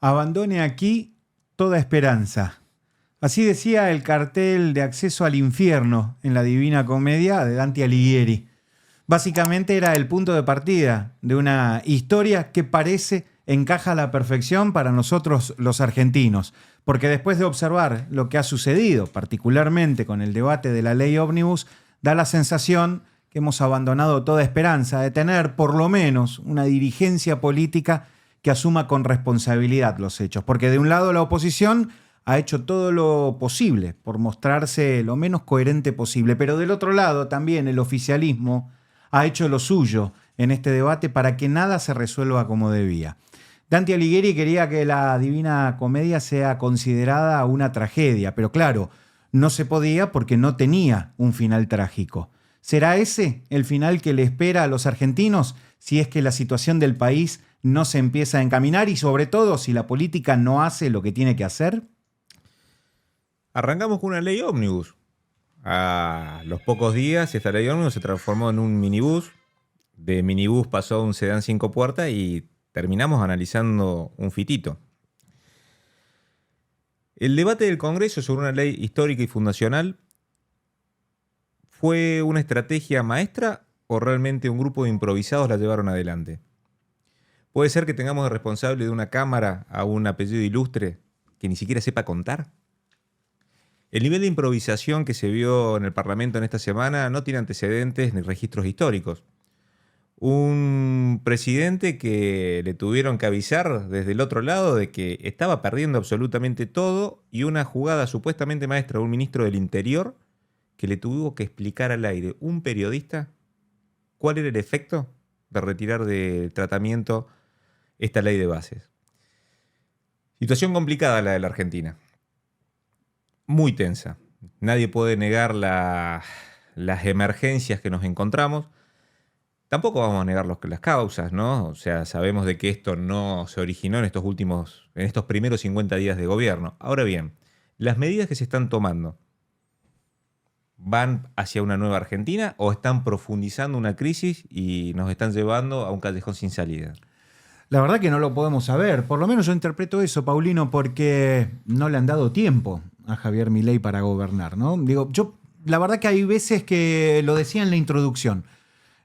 Abandone aquí toda esperanza. Así decía el cartel de acceso al infierno en la Divina Comedia de Dante Alighieri. Básicamente era el punto de partida de una historia que parece encaja a la perfección para nosotros los argentinos, porque después de observar lo que ha sucedido, particularmente con el debate de la ley ómnibus, da la sensación que hemos abandonado toda esperanza de tener por lo menos una dirigencia política que asuma con responsabilidad los hechos, porque de un lado la oposición ha hecho todo lo posible por mostrarse lo menos coherente posible, pero del otro lado también el oficialismo ha hecho lo suyo en este debate para que nada se resuelva como debía. Dante Alighieri quería que la Divina Comedia sea considerada una tragedia, pero claro, no se podía porque no tenía un final trágico. ¿Será ese el final que le espera a los argentinos si es que la situación del país no se empieza a encaminar y sobre todo si la política no hace lo que tiene que hacer? Arrancamos con una ley ómnibus. A los pocos días esta ley ómnibus se transformó en un minibús. De minibús pasó a un sedán 5 puertas y terminamos analizando un fitito. El debate del Congreso sobre una ley histórica y fundacional ¿fue una estrategia maestra o realmente un grupo de improvisados la llevaron adelante? ¿Puede ser que tengamos de responsable de una Cámara a un apellido ilustre que ni siquiera sepa contar? El nivel de improvisación que se vio en el Parlamento en esta semana no tiene antecedentes ni registros históricos. Un presidente que le tuvieron que avisar desde el otro lado de que estaba perdiendo absolutamente todo y una jugada supuestamente maestra de un ministro del Interior que le tuvo que explicar al aire un periodista cuál era el efecto de retirar de tratamiento esta ley de bases. Situación complicada la de la Argentina. Muy tensa. Nadie puede negar las emergencias que nos encontramos. Tampoco vamos a negar las causas, ¿no? O sea, sabemos de que esto no se originó en estos primeros 50 días de gobierno. Ahora bien, las medidas que se están tomando, ¿van hacia una nueva Argentina o están profundizando una crisis y nos están llevando a un callejón sin salida? La verdad que no lo podemos saber. Por lo menos yo interpreto eso, Paulino, porque no le han dado tiempo a Javier Milei para gobernar, ¿no? La verdad que hay veces que lo decía en la introducción.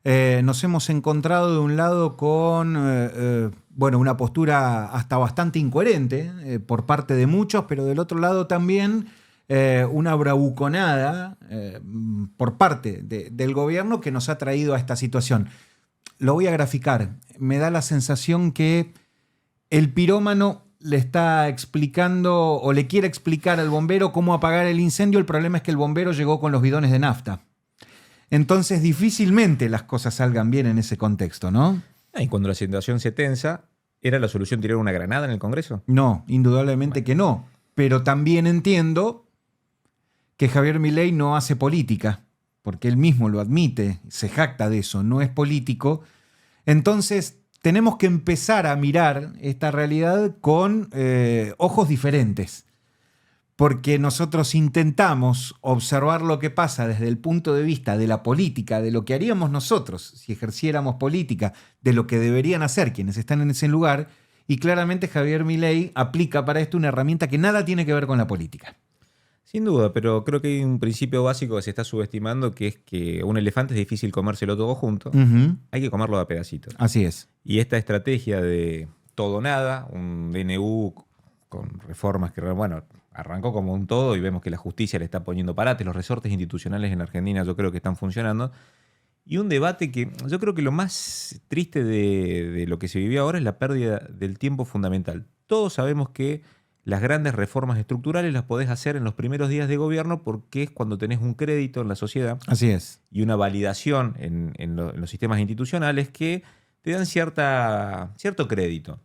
Nos hemos encontrado de un lado con una postura hasta bastante incoherente por parte de muchos, pero del otro lado también una bravuconada por parte del gobierno que nos ha traído a esta situación. Lo voy a graficar. Me da la sensación que el pirómano le está explicando o le quiere explicar al bombero cómo apagar el incendio. El problema es que el bombero llegó con los bidones de nafta. Entonces difícilmente las cosas salgan bien en ese contexto, ¿no? Y cuando la situación se tensa, ¿era la solución tirar una granada en el Congreso? No, indudablemente que no. Pero también entiendo que Javier Milei no hace política, porque él mismo lo admite, se jacta de eso, no es político. Entonces tenemos que empezar a mirar esta realidad con ojos diferentes. Porque nosotros intentamos observar lo que pasa desde el punto de vista de la política, de lo que haríamos nosotros si ejerciéramos política, de lo que deberían hacer quienes están en ese lugar, y claramente Javier Milei aplica para esto una herramienta que nada tiene que ver con la política. Sin duda, pero creo que hay un principio básico que se está subestimando, que es que un elefante es difícil comérselo todo junto, hay que comerlo a pedacitos. Así es. Y esta estrategia de todo o nada, un DNU con reformas que, arrancó como un todo y vemos que la justicia le está poniendo parates, los resortes institucionales en Argentina yo creo que están funcionando, y un debate que yo creo que lo más triste de lo que se vivió ahora es la pérdida del tiempo fundamental. Todos sabemos que las grandes reformas estructurales las podés hacer en los primeros días de gobierno porque es cuando tenés un crédito en la sociedad. Así es. Y una validación en los sistemas institucionales que te dan cierto crédito.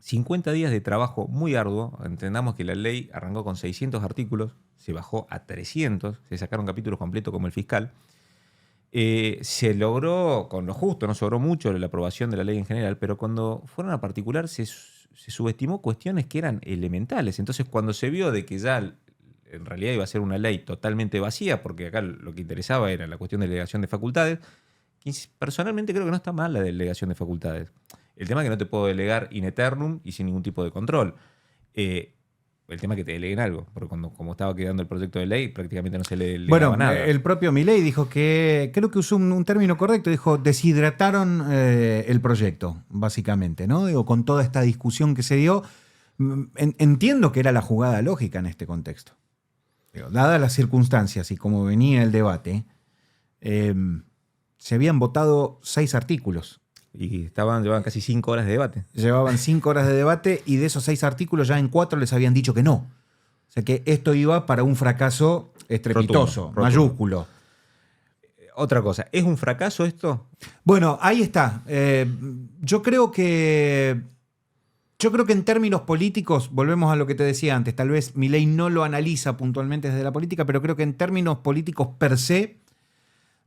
50 días de trabajo muy arduo. Entendamos que la ley arrancó con 600 artículos, se bajó a 300, se sacaron capítulos completos como el fiscal. Se logró con lo justo, no sobró mucho la aprobación de la ley en general, pero cuando fueron a particular se subestimó cuestiones que eran elementales. Entonces cuando se vio de que ya en realidad iba a ser una ley totalmente vacía, porque acá lo que interesaba era la cuestión de delegación de facultades, y personalmente creo que no está mal la delegación de facultades. El tema es que no te puedo delegar in eternum y sin ningún tipo de control. El tema es que te deleguen algo, porque como estaba quedando el proyecto de ley, prácticamente no se le delegaba nada. El propio Milei dijo que, creo que usó un término correcto, dijo, deshidrataron el proyecto, básicamente, ¿no? Digo, con toda esta discusión que se dio, entiendo que era la jugada lógica en este contexto. Digo, dadas las circunstancias y como venía el debate, se habían votado 6 artículos. Y llevaban casi 5 horas de debate. Llevaban 5 horas de debate y de esos 6 artículos ya en 4 les habían dicho que no. O sea que esto iba para un fracaso estrepitoso, Rotundo. mayúsculo. Otra cosa, ¿es un fracaso esto? Bueno, ahí está. Yo creo que en términos políticos, volvemos a lo que te decía antes, tal vez Milei no lo analiza puntualmente desde la política, pero creo que en términos políticos per se,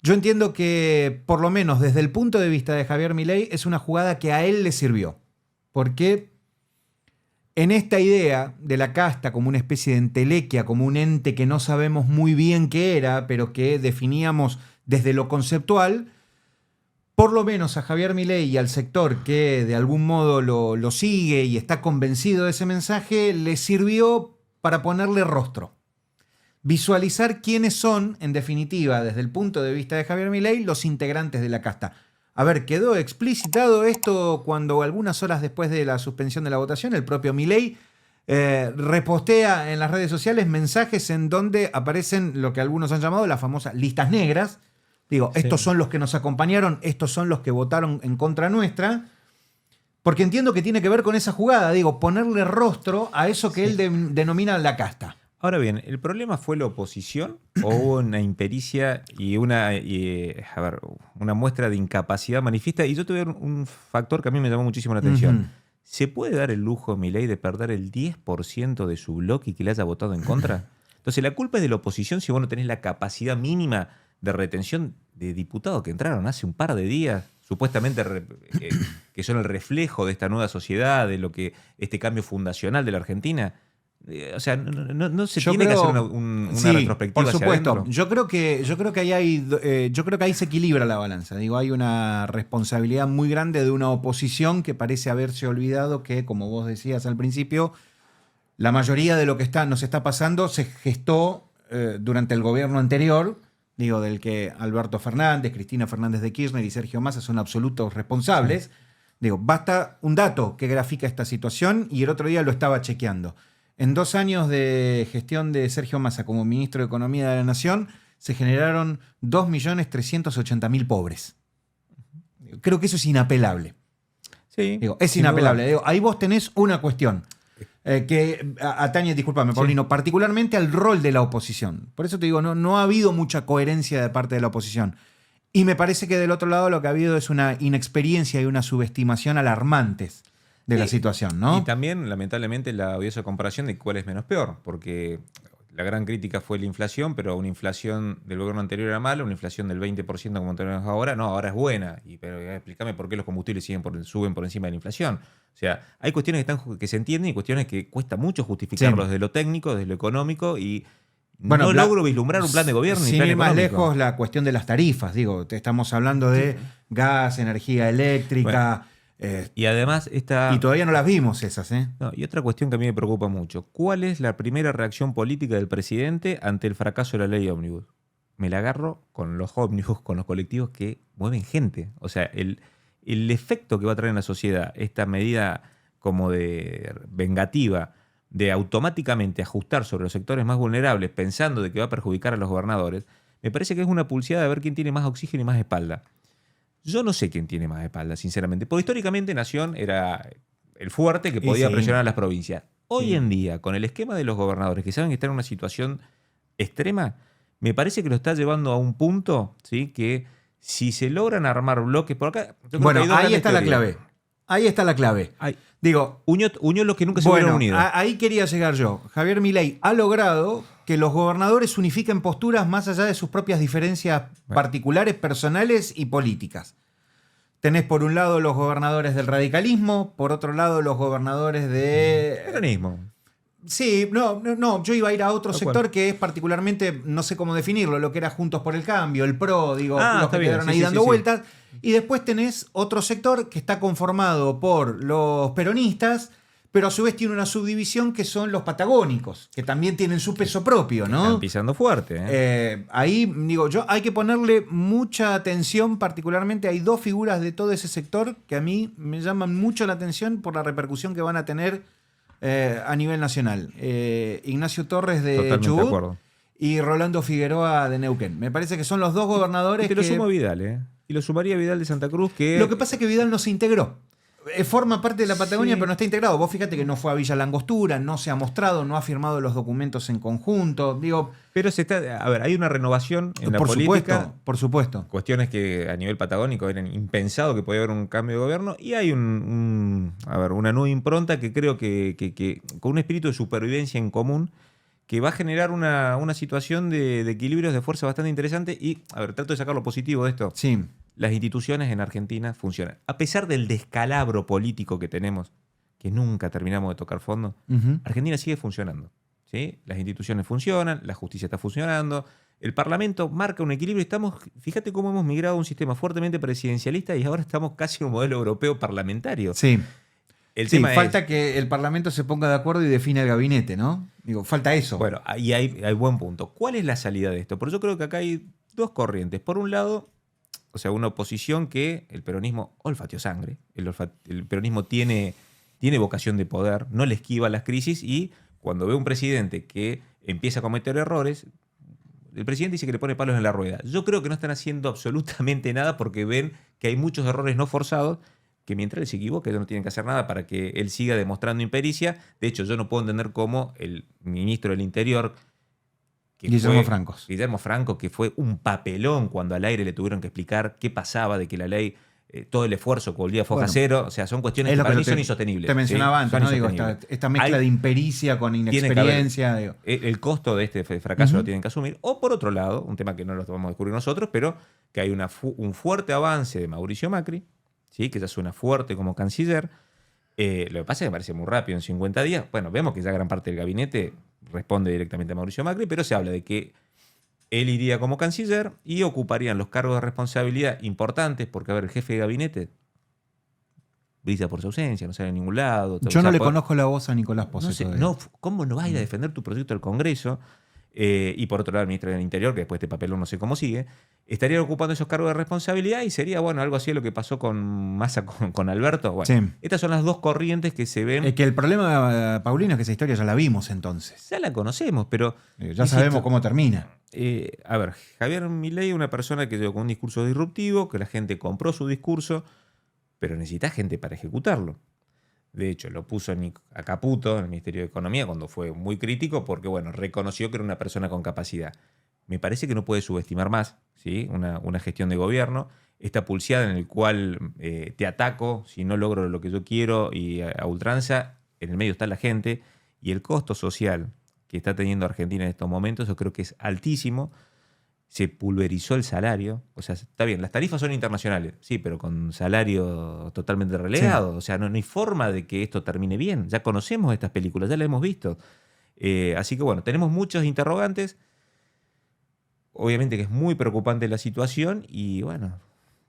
yo entiendo que, por lo menos desde el punto de vista de Javier Milei, es una jugada que a él le sirvió. Porque en esta idea de la casta como una especie de entelequia, como un ente que no sabemos muy bien qué era, pero que definíamos desde lo conceptual, por lo menos a Javier Milei y al sector que de algún modo lo sigue y está convencido de ese mensaje, le sirvió para ponerle rostro. Visualizar quiénes son, en definitiva, desde el punto de vista de Javier Milei, los integrantes de la casta. A ver, quedó explicitado esto cuando algunas horas después de la suspensión de la votación, el propio Milei repostea en las redes sociales mensajes en donde aparecen lo que algunos han llamado las famosas listas negras. Digo, sí, estos son los que nos acompañaron, estos son los que votaron en contra nuestra, porque entiendo que tiene que ver con esa jugada, digo, ponerle rostro a eso que él denomina la casta. Ahora bien, ¿el problema fue la oposición o hubo una impericia y una muestra de incapacidad manifiesta? Y yo tuve un factor que a mí me llamó muchísimo la atención. Uh-huh. ¿Se puede dar el lujo, Milei, de perder el 10% de su bloque y que le haya votado en contra? Entonces, la culpa es de la oposición si vos no tenés la capacidad mínima de retención de diputados que entraron hace un par de días, supuestamente que son el reflejo de esta nueva sociedad, de lo que este cambio fundacional de la Argentina. O sea, no se tiene que hacer una retrospectiva. Por supuesto. Hacia yo creo que ahí se equilibra la balanza. Digo, hay una responsabilidad muy grande de una oposición que parece haberse olvidado que, como vos decías al principio, la mayoría de lo que nos está pasando se gestó durante el gobierno anterior. Digo, del que Alberto Fernández, Cristina Fernández de Kirchner y Sergio Massa son absolutos responsables. Sí. Digo, basta un dato que grafica esta situación y el otro día lo estaba chequeando. En 2 años de gestión de Sergio Massa como ministro de Economía de la Nación, se generaron 2.380.000 pobres. Creo que eso es inapelable. Sí. Digo, es inapelable. Digo, ahí vos tenés una cuestión. Que atañe, discúlpame, Paulino, particularmente al rol de la oposición. Por eso te digo, no ha habido mucha coherencia de parte de la oposición. Y me parece que del otro lado lo que ha habido es una inexperiencia y una subestimación alarmantes de la situación, ¿no? Y también, lamentablemente, la odiosa comparación de cuál es menos peor, porque la gran crítica fue la inflación, pero una inflación del gobierno anterior era mala, una inflación del 20% como tenemos ahora, no, ahora es buena. Pero explícame por qué los combustibles suben por encima de la inflación. O sea, hay cuestiones que se entienden y cuestiones que cuesta mucho justificarlos desde lo técnico, desde lo económico y no logro vislumbrar un plan de gobierno. Sin ir más lejos, la cuestión de las tarifas. Digo, estamos hablando de gas, energía eléctrica. Y además y todavía no las vimos esas, ¿eh? No, y otra cuestión que a mí me preocupa mucho. ¿Cuál es la primera reacción política del presidente ante el fracaso de la ley ómnibus? Me la agarro con los ómnibus, con los colectivos que mueven gente. O sea, el efecto que va a traer en la sociedad esta medida como de vengativa de automáticamente ajustar sobre los sectores más vulnerables pensando de que va a perjudicar a los gobernadores, me parece que es una pulseada de ver quién tiene más oxígeno y más espalda. Yo no sé quién tiene más espalda, sinceramente. Porque históricamente Nación era el fuerte que podía presionar a las provincias. Hoy en día, con el esquema de los gobernadores que saben que están en una situación extrema, me parece que lo está llevando a un punto, ¿sí?, que si se logran armar bloques por acá... Bueno, ahí está la clave. Ahí está la clave. Digo, unió lo que nunca se hubieran unido. Ahí quería llegar yo. Javier Milei ha logrado que los gobernadores unifiquen posturas más allá de sus propias diferencias particulares, personales y políticas. Tenés por un lado los gobernadores del radicalismo, por otro lado los gobernadores de... Peronismo. Sí, no, yo iba a ir a otro sector que es particularmente, no sé cómo definirlo, lo que era Juntos por el Cambio, el PRO, digo, los que quedaron ahí dando vueltas. Y después tenés otro sector que está conformado por los peronistas, pero a su vez tiene una subdivisión que son los patagónicos, que también tienen su peso propio, ¿no? Están pisando fuerte. Ahí, digo, hay que ponerle mucha atención, particularmente hay dos figuras de todo ese sector que a mí me llaman mucho la atención por la repercusión que van a tener a nivel nacional. Ignacio Torres de Totalmente de Chubut acuerdo. y Rolando Figueroa de Neuquén. Me parece que son los dos gobernadores Y te lo sumo a Vidal, Y lo sumaría a Vidal de Santa Cruz, que... Lo que pasa es que Vidal no se integró. Forma parte de la Patagonia, Sí. pero no está integrado. Vos fíjate que no fue a Villa Langostura, no se ha mostrado, no ha firmado los documentos en conjunto. Digo, Pero a ver, hay una renovación en la por política. supuesto, por supuesto. Cuestiones que a nivel patagónico eran impensado que podía haber un cambio de gobierno. Y hay una nueva impronta que creo que con un espíritu de supervivencia en común, que va a generar una situación de equilibrios de fuerza bastante interesante. Y, a ver, trato de sacar lo positivo de esto. Sí. Las instituciones en Argentina funcionan. A pesar del descalabro político que tenemos, que nunca terminamos de tocar fondo, Argentina sigue funcionando. ¿Sí? Las instituciones funcionan, la justicia está funcionando, el Parlamento marca un equilibrio. Fíjate cómo hemos migrado a un sistema fuertemente presidencialista y ahora estamos casi en un modelo europeo parlamentario. Sí. El Sí, tema falta que el Parlamento se ponga de acuerdo y define el gabinete, ¿no? Digo, falta eso. Bueno, ahí hay buen punto. ¿Cuál es la salida de esto? Por eso creo que acá hay dos corrientes. Por un lado, o sea, una oposición que el peronismo olfateó sangre. El peronismo tiene vocación de poder, no le esquiva las crisis y cuando ve un presidente que empieza a cometer errores, el presidente dice que le pone palos en la rueda. Yo creo que no están haciendo absolutamente nada porque ven que hay muchos errores no forzados que mientras él se equivoque ellos no tienen que hacer nada para que él siga demostrando impericia. De hecho, yo no puedo entender cómo el ministro del Interior... Guillermo Franco, que fue un papelón cuando al aire le tuvieron que explicar qué pasaba de que la ley, todo el esfuerzo que volvía a foja cero. O sea, son cuestiones que para mí son insostenibles. Te mencionaba ¿sí? antes, ¿no? Digo, esta mezcla de impericia con inexperiencia. El costo de este fracaso lo tienen que asumir. O por otro lado, un tema que no lo vamos a descubrir nosotros, pero que hay un fuerte avance de Mauricio Macri, ¿sí? Que ya suena fuerte como canciller. Lo que pasa es que me parece muy rápido, en 50 días. Bueno, vemos que ya gran parte del gabinete responde directamente a Mauricio Macri, pero se habla de que él iría como canciller y ocuparían los cargos de responsabilidad importantes, porque, a ver, el jefe de gabinete brilla por su ausencia, no sale a ningún lado. Yo no le conozco la voz a Nicolás Pose. ¿Cómo no vas a ir a defender tu proyecto del Congreso? Y por otro lado, el ministro del Interior, que después de este papelón no sé cómo sigue, estarían ocupando esos cargos de responsabilidad y sería, bueno, algo así de lo que pasó con Massa con Alberto. Bueno, sí. Estas son las dos corrientes que se ven. Es que el problema, Paulino, es que esa historia ya la vimos entonces. Ya la conocemos, pero... Ya sabemos cómo termina. A ver, Javier Milei es una persona que llegó con un discurso disruptivo, que la gente compró su discurso, pero necesita gente para ejecutarlo. De hecho, lo puso a Caputo en el Ministerio de Economía cuando fue muy crítico porque, bueno, reconoció que era una persona con capacidad. Me parece que no puede subestimar más, ¿sí? Una gestión de gobierno. Esta pulseada en el cual te ataco si no logro lo que yo quiero y a ultranza, en el medio está la gente. Y el costo social que está teniendo Argentina en estos momentos yo creo que es altísimo. Se pulverizó el salario. O sea, está bien, las tarifas son internacionales, sí, pero con salario totalmente relegado. Sí. O sea, no hay forma de que esto termine bien. Ya conocemos estas películas, ya las hemos visto. Así que bueno, tenemos muchos interrogantes. Obviamente que es muy preocupante la situación y bueno,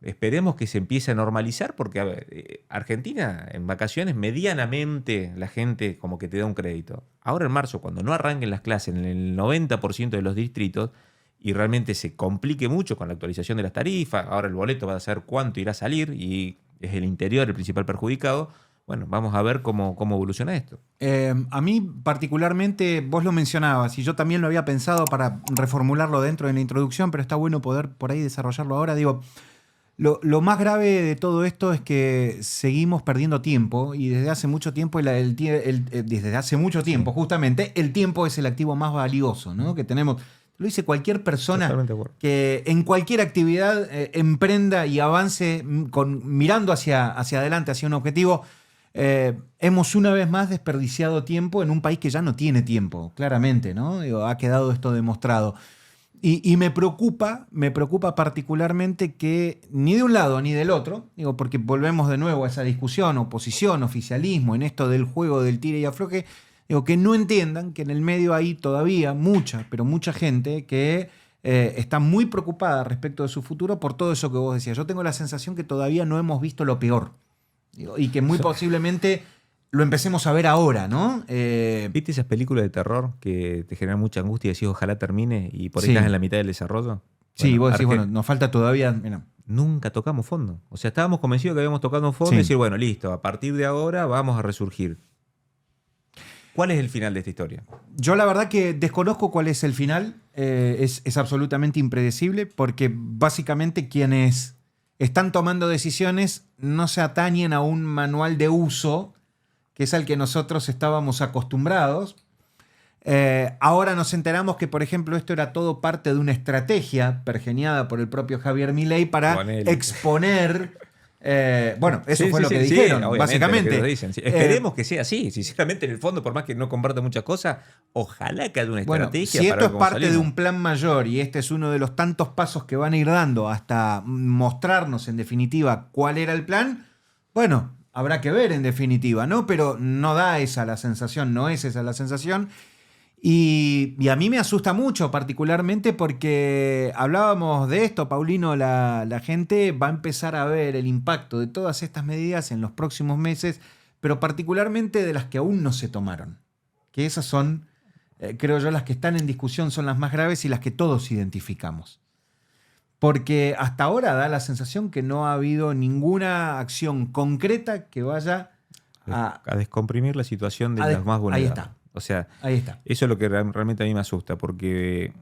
esperemos que se empiece a normalizar porque, a ver, Argentina en vacaciones medianamente la gente como que te da un crédito. Ahora en marzo, cuando no arranquen las clases en el 90% de los distritos, y realmente se complique mucho con la actualización de las tarifas, ahora el boleto va a saber cuánto irá a salir y es el interior el principal perjudicado. Bueno, vamos a ver cómo evoluciona esto. A mí particularmente, vos lo mencionabas y yo también lo había pensado para reformularlo dentro de la introducción, pero está bueno poder por ahí desarrollarlo ahora. Digo, lo más grave de todo esto es que seguimos perdiendo tiempo y desde hace mucho tiempo, justamente, el tiempo es el activo más valioso, ¿no? Que tenemos. Lo dice cualquier persona que en cualquier actividad emprenda y avance mirando hacia adelante, hacia un objetivo. Hemos una vez más desperdiciado tiempo en un país que ya no tiene tiempo, claramente, ¿no? Digo, ha quedado esto demostrado. Y me preocupa particularmente que ni de un lado ni del otro, digo, porque volvemos de nuevo a esa discusión, oposición, oficialismo, en esto del juego del tire y afloje. Digo, que no entiendan que en el medio hay todavía mucha gente que está muy preocupada respecto de su futuro por todo eso que vos decías. Yo tengo la sensación que todavía no hemos visto lo peor. Y que muy posiblemente lo empecemos a ver ahora, ¿no? ¿Viste esas películas de terror que te generan mucha angustia y decís ojalá termine y por ahí Sí. estás en la mitad del desarrollo? Sí, Bueno, vos decís, bueno, nos falta todavía... Mira, nunca tocamos fondo. O sea, estábamos convencidos que habíamos tocado un fondo Sí. y decir, bueno, listo, a partir de ahora vamos a resurgir. ¿Cuál es el final de esta historia? yo la verdad que desconozco cuál es el final. Es absolutamente impredecible porque básicamente quienes están tomando decisiones no se atañen a un manual de uso que es al que nosotros estábamos acostumbrados. Ahora nos enteramos que, por ejemplo, esto era todo parte de una estrategia pergeñada por el propio Javier Milei para Ponele. exponer... bueno, eso Sí, fue sí, lo que sí, dijeron, obviamente, básicamente. lo que dicen, sí. Esperemos que sea así. Sinceramente, en el fondo, por más que no comparta muchas cosas, ojalá que haya una Bueno, estrategia si para esto ver es cómo parte de salimos. un plan mayor y este es uno de los tantos pasos que van a ir dando hasta mostrarnos en definitiva cuál era el plan, bueno, habrá que ver en definitiva, ¿no? Pero no da esa la sensación, no es esa la sensación. Y a mí me asusta mucho, particularmente porque hablábamos de esto, Paulino, la gente va a empezar a ver el impacto de todas estas medidas en los próximos meses, pero particularmente de las que aún no se tomaron, que esas son, creo yo, las que están en discusión, son las más graves y las que todos identificamos. Porque hasta ahora da la sensación que no ha habido ninguna acción concreta que vaya A descomprimir la situación de a des- los más ahí vulnerables. está. O sea, Ahí está. eso es lo que realmente a mí me asusta, porque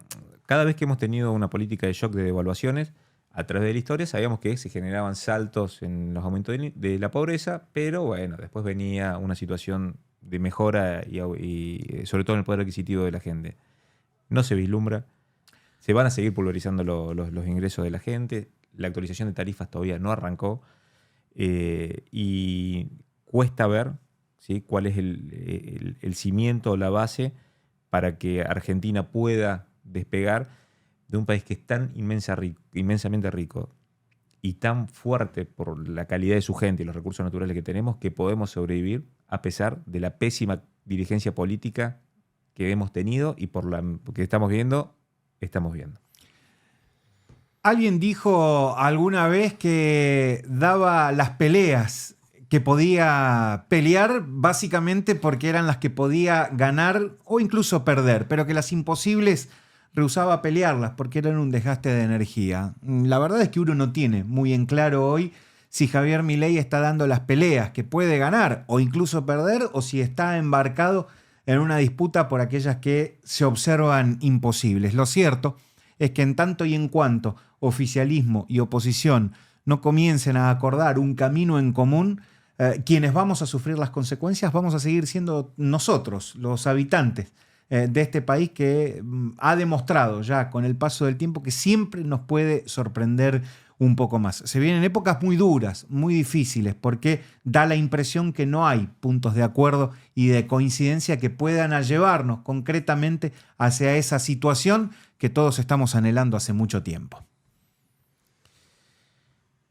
cada vez que hemos tenido una política de shock de devaluaciones, a través de la historia sabíamos que se generaban saltos en los aumentos de la pobreza, pero bueno, después venía una situación de mejora y sobre todo en el poder adquisitivo de la gente. No se vislumbra, se van a seguir pulverizando los ingresos de la gente, la actualización de tarifas todavía no arrancó y cuesta ver, ¿sí?, cuál es el cimiento o la base para que Argentina pueda despegar de un país que es tan inmensamente rico y tan fuerte por la calidad de su gente y los recursos naturales que tenemos, que podemos sobrevivir a pesar de la pésima dirigencia política que hemos tenido y por la que estamos viendo. Alguien dijo alguna vez que daba las peleas que podía pelear básicamente porque eran las que podía ganar o incluso perder, pero que las imposibles rehusaba pelearlas porque eran un desgaste de energía. La verdad es que uno no tiene muy en claro hoy si Javier Milei está dando las peleas que puede ganar o incluso perder, o si está embarcado en una disputa por aquellas que se observan imposibles. Lo cierto es que en tanto y en cuanto oficialismo y oposición no comiencen a acordar un camino en común, quienes vamos a sufrir las consecuencias vamos a seguir siendo nosotros, los habitantes de este país que ha demostrado ya con el paso del tiempo que siempre nos puede sorprender un poco más. Se vienen épocas muy duras, muy difíciles, porque da la impresión que no hay puntos de acuerdo y de coincidencia que puedan llevarnos concretamente hacia esa situación que todos estamos anhelando hace mucho tiempo.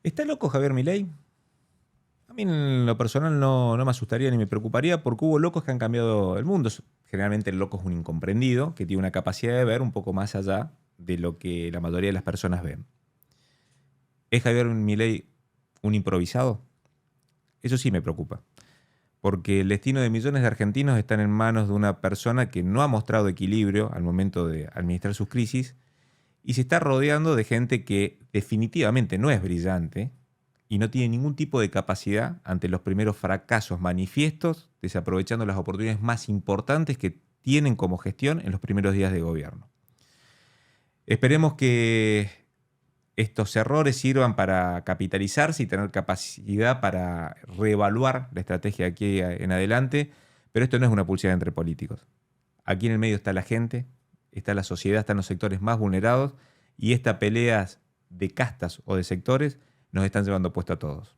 ¿Está loco Javier Milei? A mí en lo personal no me asustaría ni me preocuparía, porque hubo locos que han cambiado el mundo. Generalmente el loco es un incomprendido que tiene una capacidad de ver un poco más allá de lo que la mayoría de las personas ven. ¿Es Javier Milei un improvisado? Eso sí me preocupa, porque el destino de millones de argentinos está en manos de una persona que no ha mostrado equilibrio al momento de administrar sus crisis y se está rodeando de gente que definitivamente no es brillante y no tiene ningún tipo de capacidad ante los primeros fracasos manifiestos, desaprovechando las oportunidades más importantes que tienen como gestión en los primeros días de gobierno. Esperemos que estos errores sirvan para capitalizarse y tener capacidad para reevaluar la estrategia de aquí en adelante, pero esto no es una pulseada entre políticos. Aquí en el medio está la gente, está la sociedad, están los sectores más vulnerados y estas peleas de castas o de sectores nos están llevando puesto a todos.